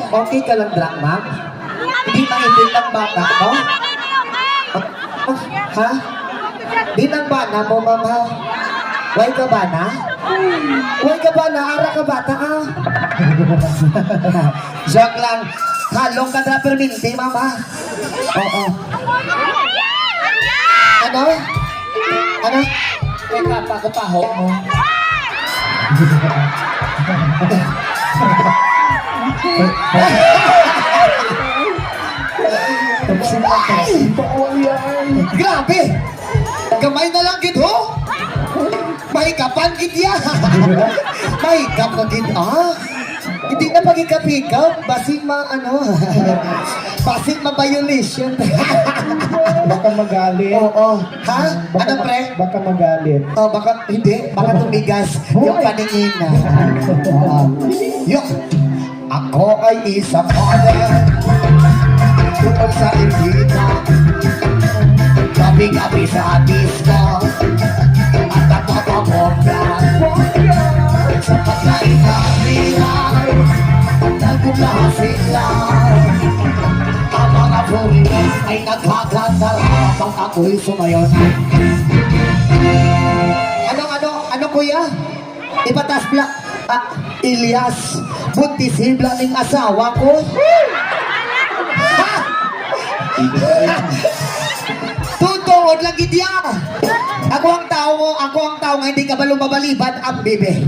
Okay ka lang, Drak, ma'am? Hindi mainit ang bata mo? Ha? Di nang bana mo, ma'am, ha? Way ka ba na? Way ka ba na? Ara ka bata, ha? Joke lang. Halong ka na perminti, ma'am, ha? Oo. Ano? Ano? May kapakapaho mo. Grabe! Gamay na lang gid ho! Mahikapan gid ya! Mahikap na gid, Hindi na pagikap-hikap, basig basig ma-violation. Baka magalit. Oo. Ha? Ano, pre? Baka magalit. Hindi. Baka tumigas yung paningin na. Yung, ako ay isang model. Tungkol sa Indita. Gabi-gabi sa disco. At napapabongga. Sa pagkain na bilay. Nagulahan sila. Ang mga pumili ay nagkaganda. Habang ako'y sumayon. Ano kuya? Ipatas black. Ilyas, buntis hibla ning asawa ko. Tutuod lagi diya. Ako ang tao nga hindi ka ba lumabalibad ang bibe.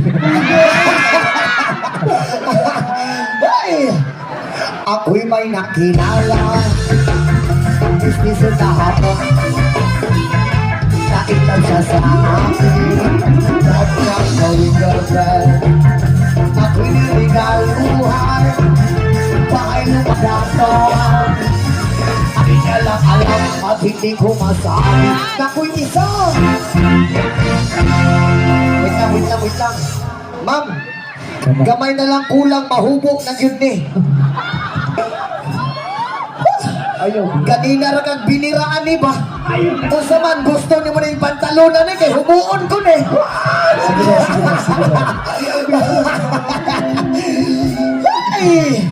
Ay, ako'y may nakilala. Business sa hapon. Nakita siya sa akin. At niyang gawing girlfriend. Ako'y niligaluhan. Bahay lumadaton. Akin niya lang alam at hindi ko masabi. Ako'y isa. Wait lang. Ma'am, gamay na lang kulang mahubog na yun eh. Ayaw. Kanina ra kag biniraan ni ba? Kung sa man gusto ni mo na yung pantalonan ni kay humuon ko ni. Sige. Ay!